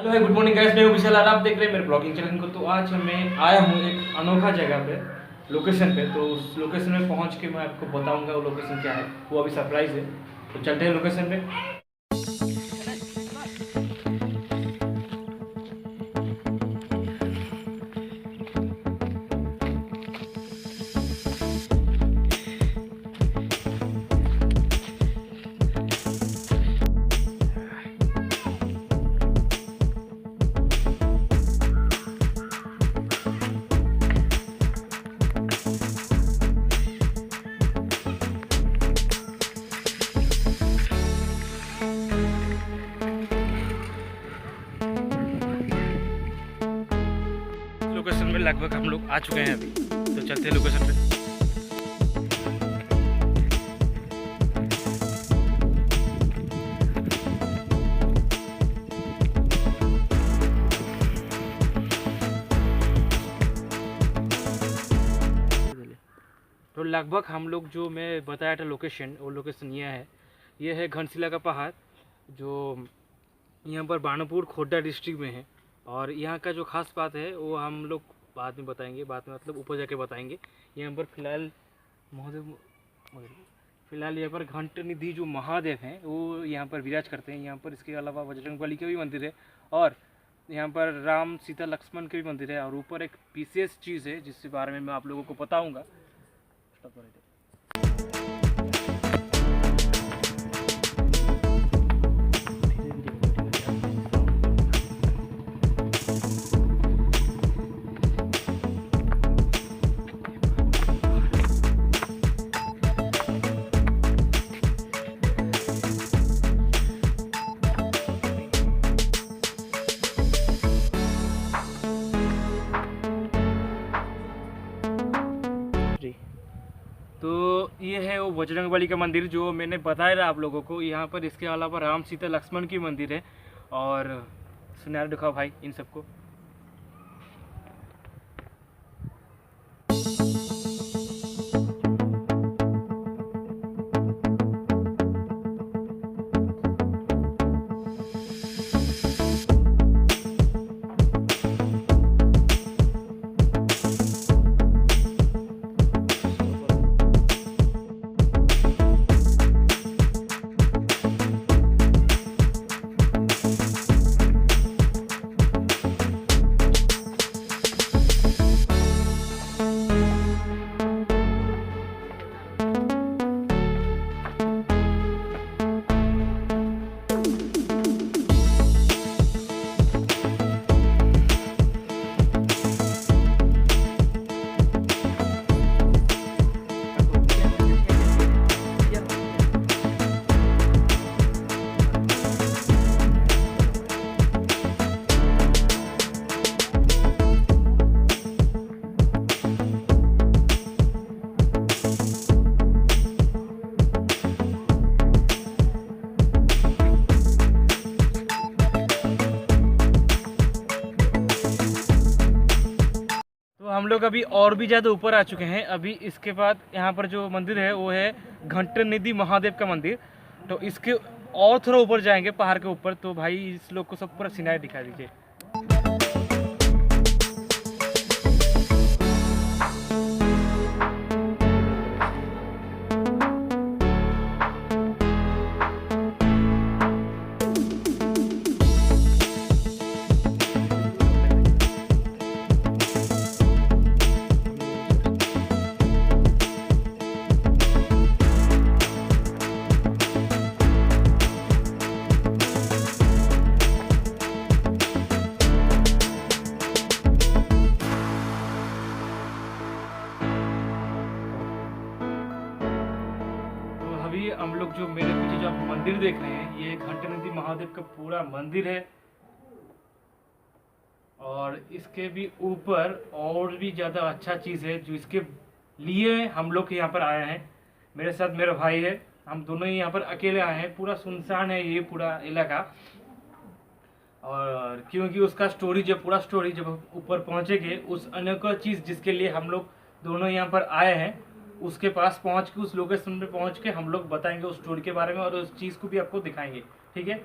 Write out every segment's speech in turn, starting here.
तो है good morning guys, मैं हूं विशाल और आप देख रहे हैं मेरे ब्लॉगिंग चैनल को। तो आज मैं आया हूं एक अनोखा जगह पे, लोकेशन पे। तो उस लोकेशन में पहुंच के मैं आपको बताऊंगा वो लोकेशन क्या है। वो अभी सरप्राइज है, तो चलते हैं लोकेशन पे। लोकेशन में लगभग हम लोग आ चुके हैं अभी, तो चलते हैं लोकेशन पे। तो लगभग हम लोग जो मैं बताया था लोकेशन, वो लोकेशन ये है घनशिला का पहाड़, जो यहाँ पर बानपुर खोड्डा डिस्ट्रिक्ट में है। और यहाँ का जो खास बात है वो हम लोग बाद में बताएंगे, बाद में मतलब ऊपर जाके बताएंगे। यहाँ पर फिलहाल यहाँ पर घंट निधि जो महादेव हैं वो यहाँ पर विराज करते हैं। यहाँ पर इसके अलावा बजरंगबली का भी मंदिर है, और यहाँ पर राम सीता लक्ष्मण के भी मंदिर है। और ऊपर एक विशेष चीज़ है जिसके बारे में मैं आप लोगों को बताऊँगा। तो ये है वो बजरंगबली का मंदिर जो मैंने बताया था आप लोगों को। यहाँ पर इसके अलावा राम सीता लक्ष्मण की मंदिर है। और सुनार दिखाओ भाई इन सबको। हम लोग अभी और भी ज़्यादा ऊपर आ चुके हैं। अभी इसके बाद यहाँ पर जो मंदिर है वो है घंट निधि महादेव का मंदिर। तो इसके और थोड़ा ऊपर जाएंगे पहाड़ के ऊपर। तो भाई इस लोग को सब पूरा सिनारी दिखा दीजिए। अभी हम लोग जो मेरे पीछे जो आप मंदिर देख रहे हैं ये घंट निधि महादेव का पूरा मंदिर है। और इसके भी ऊपर और भी ज़्यादा अच्छा चीज़ है जो इसके लिए हम लोग यहाँ पर आए हैं। मेरे साथ मेरा भाई है, हम दोनों ही यहाँ पर अकेले आए हैं। पूरा सुनसान है ये पूरा इलाका। और क्योंकि उसका पूरा स्टोरी जब ऊपर पहुँचेंगे, उस अनोखा चीज़ जिसके लिए हम लोग दोनों यहाँ पर आए हैं उसके पास पहुँच के, उस लोकेशन पे पहुँच के हम लोग बताएंगे उस स्टोरी के बारे में और उस चीज़ को भी आपको दिखाएंगे। ठीक है।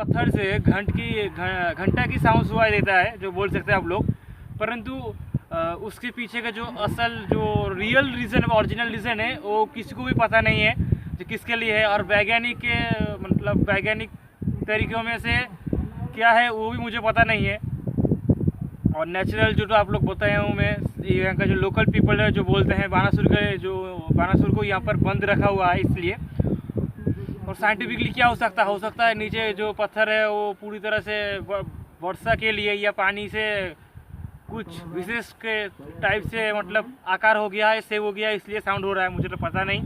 पत्थर से घंटा की साउंड सुनाई देता है, जो बोल सकते हैं आप लोग, परंतु उसके पीछे का जो असल जो रियल रीज़न ओरिजिनल रीज़न है वो किसी को भी पता नहीं है जो किसके लिए है, और वैज्ञानिक तरीक़ों में से क्या है वो भी मुझे पता नहीं है। और नेचुरल जो आप लोग बताए हूँ मैं, यहाँ का जो लोकल पीपल है जो बोलते हैं बानासुर को यहाँ पर बंद रखा हुआ है इसलिए। और साइंटिफिकली क्या हो सकता है नीचे जो पत्थर है वो पूरी तरह से वर्षा के लिए या पानी से कुछ विशेष के टाइप से मतलब आकार हो गया है, सेव हो गया है, इसलिए साउंड हो रहा है। मुझे तो पता नहीं,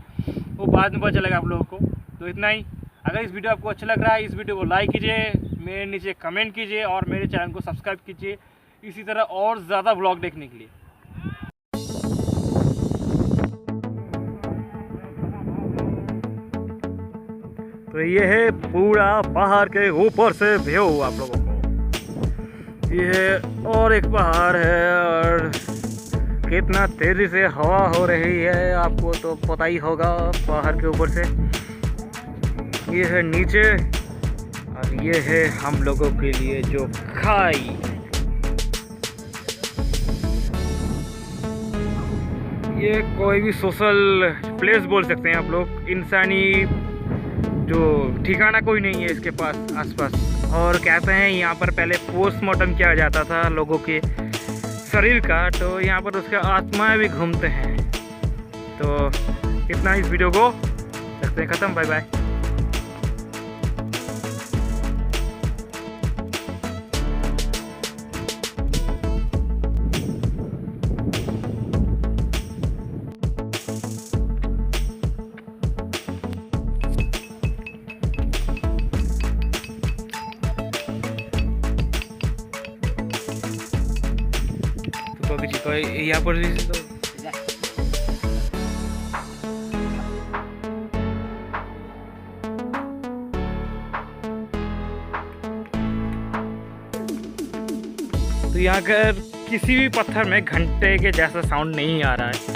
वो बाद में पता चलेगा आप लोगों को। तो इतना ही। अगर इस वीडियो आपको अच्छा लग रहा है, इस वीडियो को लाइक कीजिए, मेरे नीचे कमेंट कीजिए और मेरे चैनल को सब्सक्राइब कीजिए इसी तरह और ज़्यादा व्लॉग देखने के लिए। तो ये है पूरा पहाड़ के ऊपर से व्यू आप लोगों को। ये है और एक पहाड़ है, और कितना तेज़ी से हवा हो रही है आपको तो पता ही होगा पहाड़ के ऊपर से। ये है नीचे, और ये है हम लोगों के लिए जो खाई। ये कोई भी सोशल प्लेस बोल सकते हैं आप लोग, इंसानी जो ठिकाना कोई नहीं है इसके पास आसपास। और कहते हैं यहाँ पर पहले पोस्टमार्टम किया जाता था लोगों के शरीर का, तो यहाँ पर उसके आत्माएं भी घूमते हैं। तो इतना इस वीडियो को करते हैं ख़त्म। Bye bye. तो यहाँ पर यहाँ कर किसी भी पत्थर में घंटे के जैसा साउंड नहीं आ रहा है।